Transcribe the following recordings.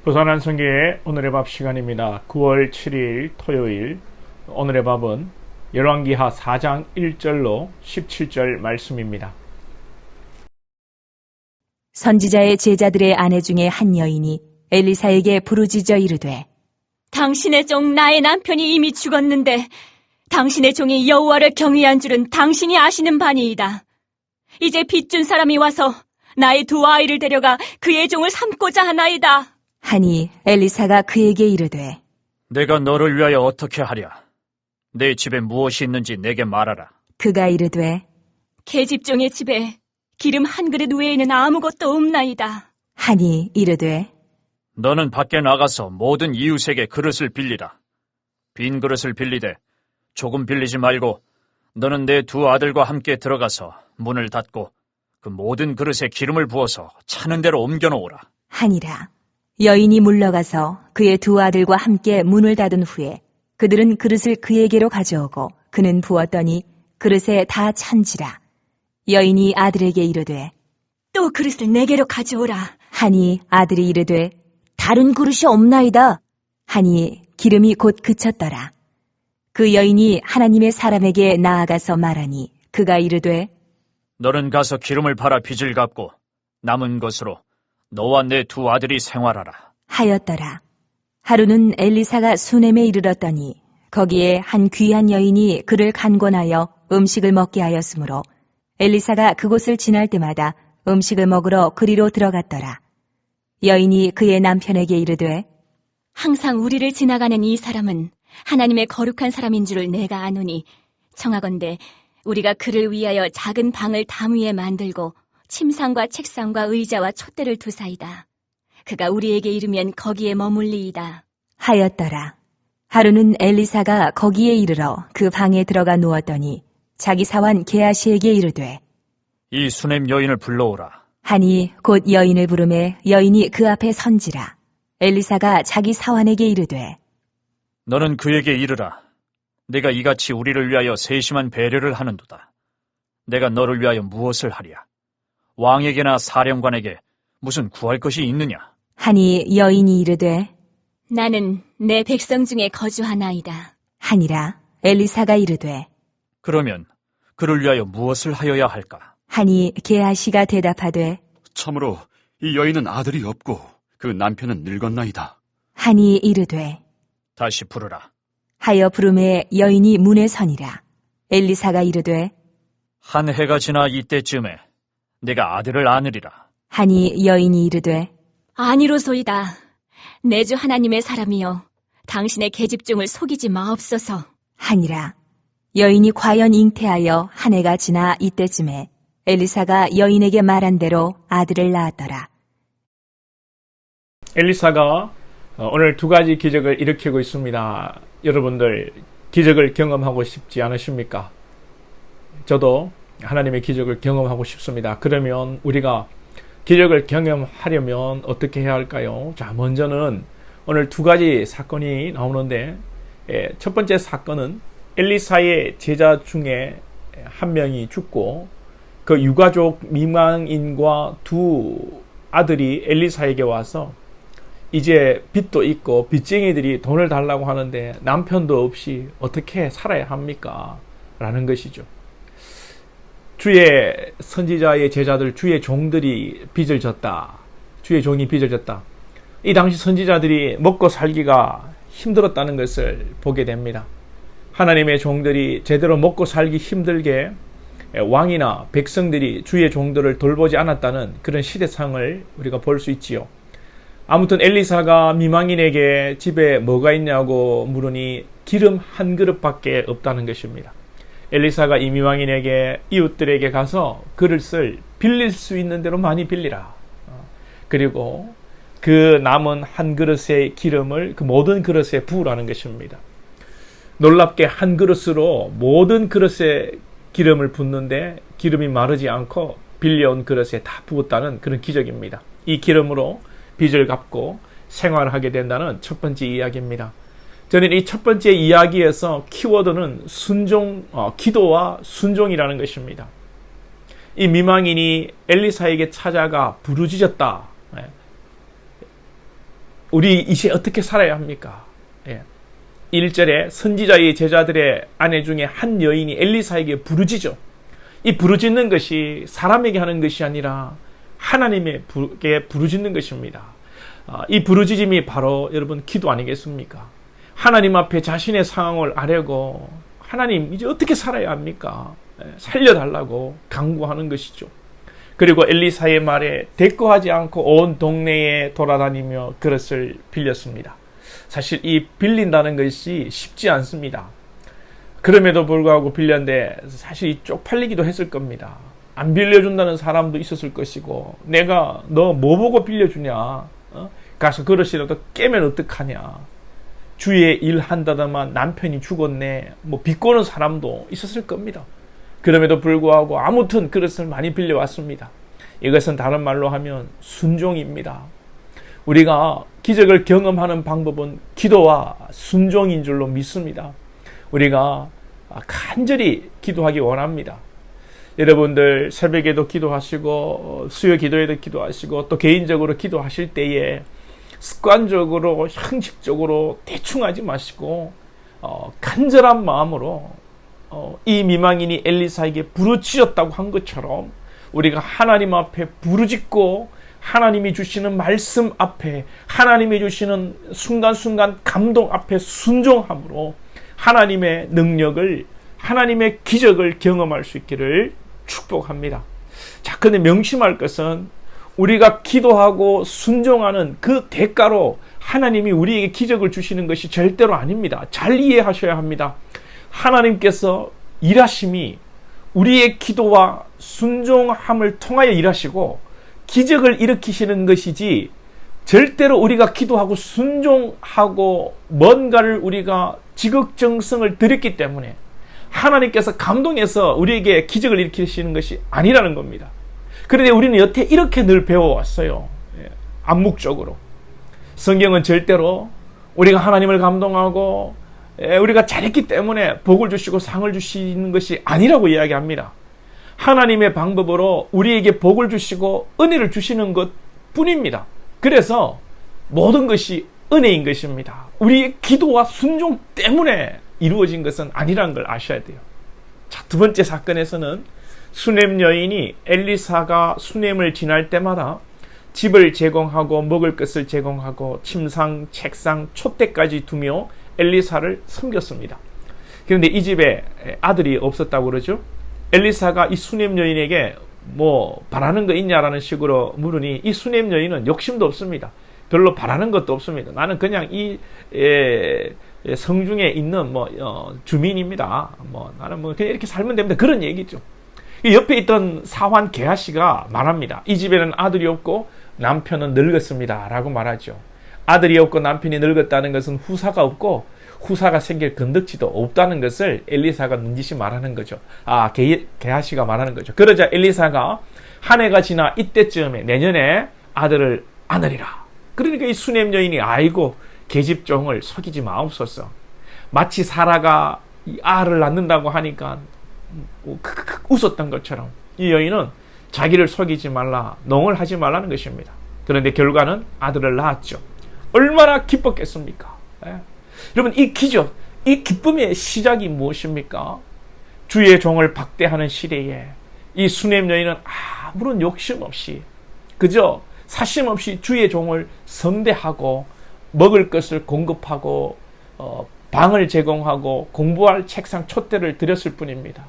부산한 성교의 오늘의 밥 시간입니다. 9월 7일 토요일. 오늘의 밥은 열왕기하 4장 1절로 17절 말씀입니다. 선지자의 제자들의 아내 중에 한 여인이 엘리사에게 부르짖어 이르되, 당신의 종 나의 남편이 이미 죽었는데 당신의 종이 여호와를 경외한 줄은 당신이 아시는 바니이다. 이제 빚준 사람이 와서 나의 두 아이를 데려가 그의 종을 삼고자 하나이다. 하니 엘리사가 그에게 이르되, 내가 너를 위하여 어떻게 하랴? 내 집에 무엇이 있는지 내게 말하라. 그가 이르되, 계집종의 집에 기름 한 그릇 외에는 아무것도 없나이다. 하니 이르되, 너는 밖에 나가서 모든 이웃에게 그릇을 빌리라. 빈 그릇을 빌리되 조금 빌리지 말고 너는 내 두 아들과 함께 들어가서 문을 닫고 그 모든 그릇에 기름을 부어서 차는 대로 옮겨놓으라. 하니라. 여인이 물러가서 그의 두 아들과 함께 문을 닫은 후에 그들은 그릇을 그에게로 가져오고 그는 부었더니 그릇에 다 찬지라. 여인이 아들에게 이르되, 또 그릇을 내게로 가져오라. 하니 아들이 이르되, 다른 그릇이 없나이다. 하니 기름이 곧 그쳤더라. 그 여인이 하나님의 사람에게 나아가서 말하니 그가 이르되, 너는 가서 기름을 팔아 빚을 갚고 남은 것으로 너와 내 두 아들이 생활하라. 하였더라. 하루는 엘리사가 수넴에 이르렀더니 거기에 한 귀한 여인이 그를 간권하여 음식을 먹게 하였으므로 엘리사가 그곳을 지날 때마다 음식을 먹으러 그리로 들어갔더라. 여인이 그의 남편에게 이르되, 항상 우리를 지나가는 이 사람은 하나님의 거룩한 사람인 줄을 내가 아노니 청하건대 우리가 그를 위하여 작은 방을 담 위에 만들고 침상과 책상과 의자와 촛대를 두사이다. 그가 우리에게 이르면 거기에 머물리이다. 하였더라. 하루는 엘리사가 거기에 이르러 그 방에 들어가 누웠더니 자기 사환 게하시에게 이르되, 이 수넴 여인을 불러오라. 하니 곧 여인을 부르매 여인이 그 앞에 선지라. 엘리사가 자기 사환에게 이르되, 너는 그에게 이르라. 내가 이같이 우리를 위하여 세심한 배려를 하는도다. 내가 너를 위하여 무엇을 하랴? 왕에게나 사령관에게 무슨 구할 것이 있느냐? 하니 여인이 이르되, 나는 내 백성 중에 거주하나이다. 하니라. 엘리사가 이르되, 그러면 그를 위하여 무엇을 하여야 할까? 하니 게하시가 대답하되, 참으로 이 여인은 아들이 없고 그 남편은 늙었나이다. 하니 이르되, 다시 부르라. 하여 부름에 여인이 문에 서니라. 엘리사가 이르되, 한 해가 지나 이때쯤에 내가 아들을 안으리라. 하니 여인이 이르되, 아니로소이다. 내 주 하나님의 사람이여 당신의 계집종을 속이지 마옵소서. 하니라. 여인이 과연 잉태하여 한 해가 지나 이때쯤에 엘리사가 여인에게 말한 대로 아들을 낳았더라. 엘리사가 오늘 두 가지 기적을 일으키고 있습니다. 여러분들 기적을 경험하고 싶지 않으십니까? 저도 하나님의 기적을 경험하고 싶습니다. 그러면 우리가 기적을 경험하려면 어떻게 해야 할까요? 자, 먼저는 오늘 두 가지 사건이 나오는데, 첫 번째 사건은 엘리사의 제자 중에 한 명이 죽고 그 유가족 미망인과 두 아들이 엘리사에게 와서 이제 빚도 있고 빚쟁이들이 돈을 달라고 하는데 남편도 없이 어떻게 살아야 합니까? 라는 것이죠. 주의 선지자의 제자들, 주의 종들이 빚을 졌다. 주의 종이 빚을 졌다. 이 당시 선지자들이 먹고 살기가 힘들었다는 것을 보게 됩니다. 하나님의 종들이 제대로 먹고 살기 힘들게 왕이나 백성들이 주의 종들을 돌보지 않았다는 그런 시대상을 우리가 볼 수 있지요. 아무튼 엘리사가 미망인에게 집에 뭐가 있냐고 물으니 기름 한 그릇밖에 없다는 것입니다. 엘리사가 이 미망인에게 이웃들에게 가서 그릇을 빌릴 수 있는 대로 많이 빌리라. 그리고 그 남은 한 그릇의 기름을 그 모든 그릇에 부으라는 것입니다. 놀랍게 한 그릇으로 모든 그릇에 기름을 붓는데 기름이 마르지 않고 빌려온 그릇에 다 부었다는 그런 기적입니다. 이 기름으로 빚을 갚고 생활하게 된다는 첫 번째 이야기입니다. 저는 이 첫 번째 이야기에서 키워드는 기도와 순종이라는 것입니다. 이 미망인이 엘리사에게 찾아가 부르짖었다. 우리 이제 어떻게 살아야 합니까? 1절에 선지자의 제자들의 아내 중에 한 여인이 엘리사에게 부르짖어. 이 부르짖는 것이 사람에게 하는 것이 아니라 하나님에게 부르짖는 것입니다. 이 부르짖음이 바로 여러분 기도 아니겠습니까? 하나님 앞에 자신의 상황을 아뢰고 하나님 이제 어떻게 살아야 합니까? 살려달라고 간구하는 것이죠. 그리고 엘리사의 말에 대꾸하지 않고 온 동네에 돌아다니며 그릇을 빌렸습니다. 사실 이 빌린다는 것이 쉽지 않습니다. 그럼에도 불구하고 빌렸는데 사실 이 쪽팔리기도 했을 겁니다. 안 빌려준다는 사람도 있었을 것이고 내가 너 뭐 보고 빌려주냐? 가서 그릇이라도 깨면 어떡하냐? 주위에 일한다더만 남편이 죽었네. 뭐 비꼬는 사람도 있었을 겁니다. 그럼에도 불구하고 아무튼 그릇을 많이 빌려왔습니다. 이것은 다른 말로 하면 순종입니다. 우리가 기적을 경험하는 방법은 기도와 순종인 줄로 믿습니다. 우리가 간절히 기도하기 원합니다. 여러분들 새벽에도 기도하시고 수요 기도에도 기도하시고 또 개인적으로 기도하실 때에 습관적으로 형식적으로 대충 하지 마시고 간절한 마음으로 이 미망인이 엘리사에게 부르짖었다고 한 것처럼 우리가 하나님 앞에 부르짖고 하나님이 주시는 말씀 앞에 하나님이 주시는 순간순간 감동 앞에 순종함으로 하나님의 능력을 하나님의 기적을 경험할 수 있기를 축복합니다. 자, 근데 명심할 것은 우리가 기도하고 순종하는 그 대가로 하나님이 우리에게 기적을 주시는 것이 절대로 아닙니다. 잘 이해하셔야 합니다. 하나님께서 일하심이 우리의 기도와 순종함을 통하여 일하시고 기적을 일으키시는 것이지 절대로 우리가 기도하고 순종하고 뭔가를 우리가 지극정성을 드렸기 때문에 하나님께서 감동해서 우리에게 기적을 일으키시는 것이 아니라는 겁니다. 그런데 우리는 여태 이렇게 늘 배워왔어요. 암묵적으로. 성경은 절대로 우리가 하나님을 감동하고 우리가 잘했기 때문에 복을 주시고 상을 주시는 것이 아니라고 이야기합니다. 하나님의 방법으로 우리에게 복을 주시고 은혜를 주시는 것 뿐입니다. 그래서 모든 것이 은혜인 것입니다. 우리의 기도와 순종 때문에 이루어진 것은 아니라는 걸 아셔야 돼요. 자, 두 번째 사건에서는 수넴 여인이 엘리사가 수넴을 지날 때마다 집을 제공하고 먹을 것을 제공하고 침상, 책상, 촛대까지 두며 엘리사를 섬겼습니다. 그런데 이 집에 아들이 없었다고 그러죠. 엘리사가 이 수넴 여인에게 뭐 바라는 거 있냐라는 식으로 물으니 이 수넴 여인은 욕심도 없습니다. 별로 바라는 것도 없습니다. 나는 그냥 이 성중에 있는 주민입니다. 나는 그냥 이렇게 살면 됩니다. 그런 얘기죠. 옆에 있던 사환 게하시가 말합니다. 이 집에는 아들이 없고 남편은 늙었습니다. 라고 말하죠. 아들이 없고 남편이 늙었다는 것은 후사가 없고 후사가 생길 건덕지도 없다는 것을 엘리사가 넌지시 말하는 거죠. 게하시가 말하는 거죠. 그러자 엘리사가 한 해가 지나 이때쯤에 내년에 아들을 안으리라. 그러니까 이 수넴 여인이 아이고 계집종을 속이지 마옵소서. 마치 사라가 이 아를 낳는다고 하니까 웃었던 것처럼 이 여인은 자기를 속이지 말라, 농을 하지 말라는 것입니다. 그런데 결과는 아들을 낳았죠. 얼마나 기뻤겠습니까? 여러분, 이 기적, 이 기쁨의 시작이 무엇입니까? 주의 종을 박대하는 시대에 이 수넴 여인은 아무런 욕심 없이 그저 사심 없이 주의 종을 성대하고 먹을 것을 공급하고 방을 제공하고 공부할 책상 촛대를 드렸을 뿐입니다.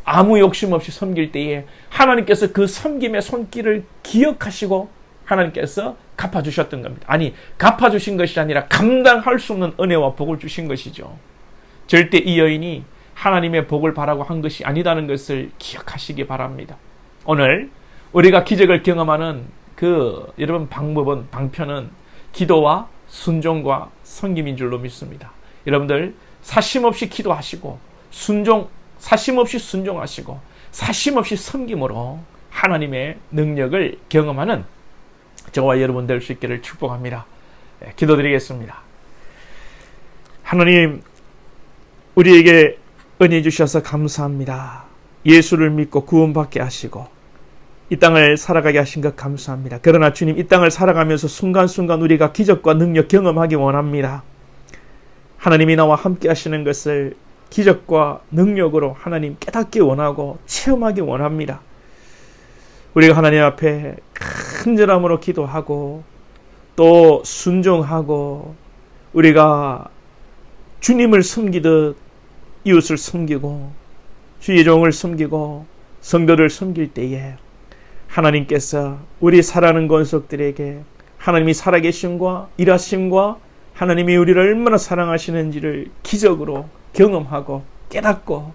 아무 욕심 없이 섬길 때에 하나님께서 그 섬김의 손길을 기억하시고 하나님께서 갚아주셨던 겁니다. 아니, 갚아주신 것이 아니라 감당할 수 없는 은혜와 복을 주신 것이죠. 절대 이 여인이 하나님의 복을 바라고 한 것이 아니다는 것을 기억하시기 바랍니다. 오늘 우리가 기적을 경험하는 여러분 방편은 기도와 순종과 섬김인 줄로 믿습니다. 여러분들 사심 없이 기도하시고 사심 없이 순종하시고 사심 없이 섬김으로 하나님의 능력을 경험하는 저와 여러분 될 수 있기를 축복합니다. 기도드리겠습니다. 하나님, 우리에게 은혜 주셔서 감사합니다. 예수를 믿고 구원받게 하시고 이 땅을 살아가게 하신 것 감사합니다. 그러나 주님, 이 땅을 살아가면서 순간순간 우리가 기적과 능력 경험하기 원합니다. 하나님이 나와 함께 하시는 것을 기적과 능력으로 하나님 깨닫기 원하고 체험하기 원합니다. 우리가 하나님 앞에 간절함으로 기도하고 또 순종하고 우리가 주님을 섬기듯 이웃을 섬기고 주의 종을 섬기고 성도를 섬길 때에 하나님께서 우리 사랑하는 권속들에게 하나님이 살아계심과 일하심과 하나님이 우리를 얼마나 사랑하시는지를 기적으로 경험하고 깨닫고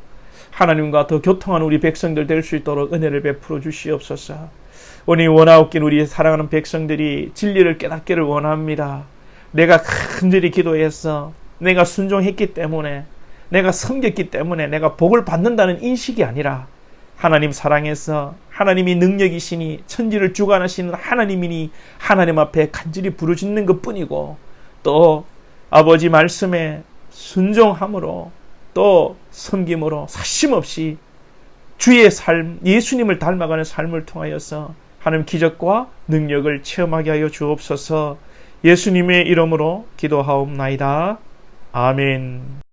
하나님과 더 교통하는 우리 백성들 될 수 있도록 은혜를 베풀어 주시옵소서. 오늘 원하옵긴 우리 사랑하는 백성들이 진리를 깨닫기를 원합니다. 내가 간절히 기도해서 내가 순종했기 때문에 내가 섬겼기 때문에 내가 복을 받는다는 인식이 아니라 하나님 사랑해서 하나님이 능력이시니 천지를 주관하시는 하나님이니 하나님 앞에 간절히 부르짖는 것뿐이고 또 아버지 말씀에 순종함으로 또 섬김으로 사심없이 주의 삶, 예수님을 닮아가는 삶을 통하여서 하나님 기적과 능력을 체험하게 하여 주옵소서. 예수님의 이름으로 기도하옵나이다. 아멘.